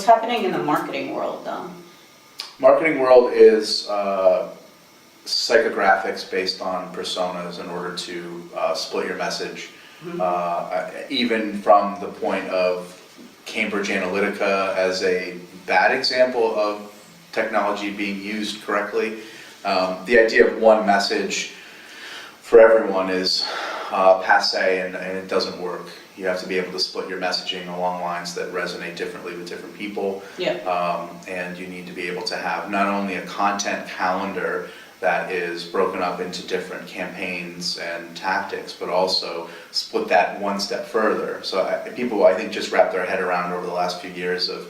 happening in the marketing world, though? Marketing world is psychographics based on personas in order to split your message. Even from the point of Cambridge Analytica as a bad example of technology being used correctly. The idea of one message for everyone is passe, and it doesn't work. You have to be able to split your messaging along lines that resonate differently with different people. And you need to be able to have not only a content calendar that is broken up into different campaigns and tactics, but also split that one step further. So people, I think, just wrap their head around over the last few years of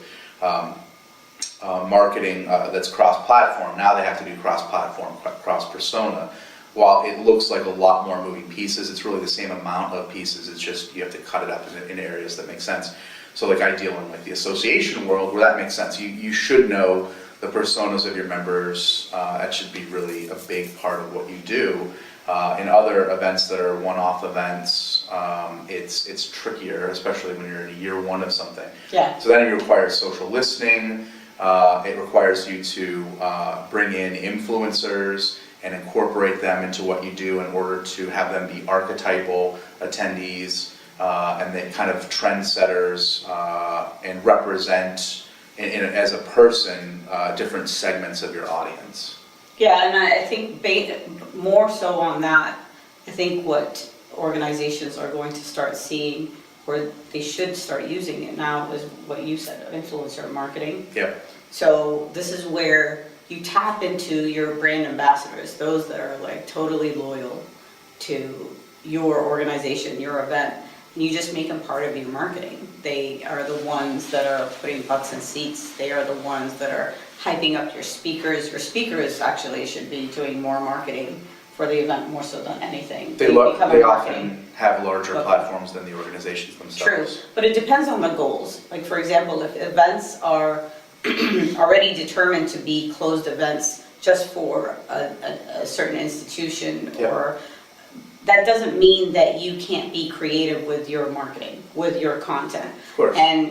marketing that's cross-platform. Now they have to do cross-platform, cross-persona. While it looks like a lot more moving pieces, it's really the same amount of pieces. It's just you have to cut it up in areas that make sense. So like I deal in like the association world where that makes sense. You should know the personas of your members. That should be really a big part of what you do. In other events that are one-off events, it's trickier, especially when you're in year one of something. So then it requires social listening. It requires you to bring in influencers and incorporate them into what you do in order to have them be archetypal attendees and then kind of trendsetters and represent as a person different segments of your audience. Yeah, and I think more so on that, I think what organizations are going to start seeing, where they should start using it now, is what you said, influencer marketing. So this is where you tap into your brand ambassadors, those that are like totally loyal to your organization, your event, and you just make them part of your marketing. They are the ones that are putting butts in seats. They are the ones that are hyping up your speakers. Your speakers actually should be doing more marketing for the event more so than anything. They often have larger platforms than the organizations themselves. True, but it depends on the goals. Like for example, if events are already determined to be closed events just for a certain institution, or that doesn't mean that you can't be creative with your marketing, with your content. Of course. And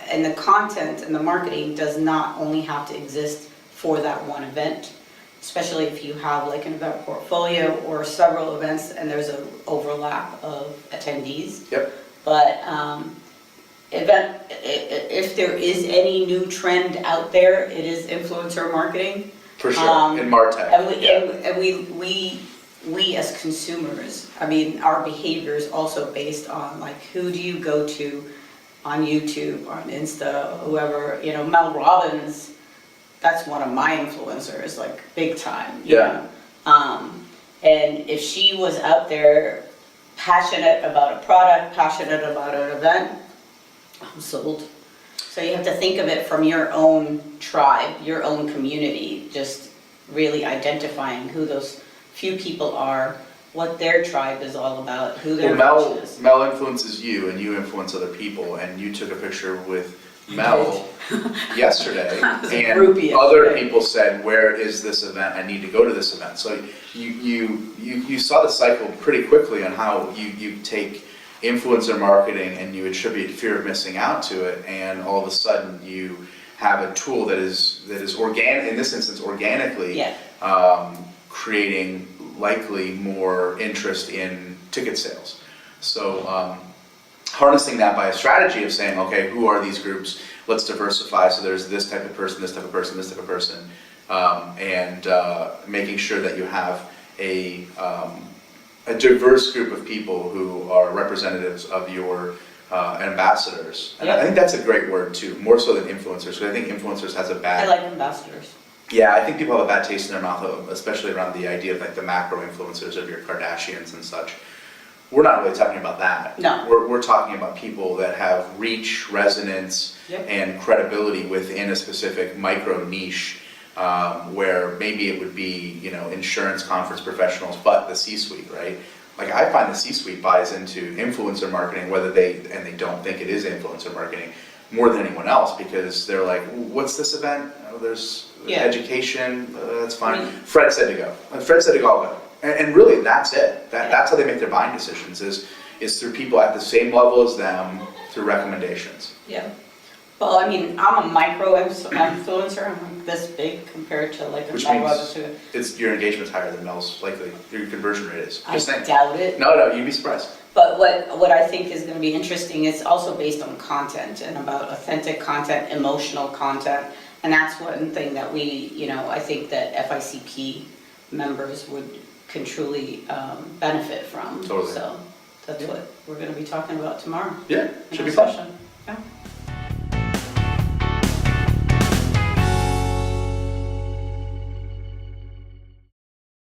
and the content and the marketing does not only have to exist for that one event, especially if you have like an event portfolio or several events and there's an overlap of attendees. But if there is any new trend out there, it is influencer marketing. For sure, in MarTech. And we as consumers, I mean, our behavior is also based on like, who do you go to on YouTube, on Insta, whoever, Mel Robbins, that's one of my influencers, like big time. You know? And if she was out there passionate about a product, passionate about an event, I'm sold. So you have to think of it from your own tribe, your own community, just really identifying who those few people are, what their tribe is all about, who their niche is. Mel influences you and you influence other people, and you took a picture with Mel yesterday, and other people said, where is this event? I need to go to this event. So you saw the cycle pretty quickly on how you take influencer marketing and you attribute fear of missing out to it, and all of a sudden you have a tool that is organic, in this instance organically, creating likely more interest in ticket sales. So harnessing that by a strategy of saying, okay, who are these groups? Let's diversify. So there's this type of person, this type of person, this type of person, and making sure that you have a diverse group of people who are representatives of your ambassadors. And I think that's a great word too, more so than influencers, because I think influencers has a bad... I like ambassadors. Yeah, I think people have a bad taste in their mouth, especially around the idea of like the macro influencers of your Kardashians and such. We're not really talking about that. No. We're talking about people that have reach, resonance, and credibility within a specific micro niche, where maybe it would be, insurance conference professionals, but the C-suite, right? Like I find the C-suite buys into influencer marketing, whether they don't think it is influencer marketing, more than anyone else, because they're like, what's this event? Oh, there's education, that's fine. Fred said to go. Fred said to go, I'll go. And really, that's it. That's how they make their buying decisions, is through people at the same level as them, through recommendations. Well, I mean, I'm a micro influencer, I'm like this big compared to like a Which Mel means Robbins. it's, your engagement's higher than Mel's, likely, your conversion rate is. I Just saying. doubt it. No, you'd be surprised. But what I think is gonna be interesting is also based on content and about authentic content, emotional content. And that's one thing that we, I think that FICP members can truly benefit from. Totally. So that's what we're gonna be talking about tomorrow. Yeah, in should our be fun. session. Yeah.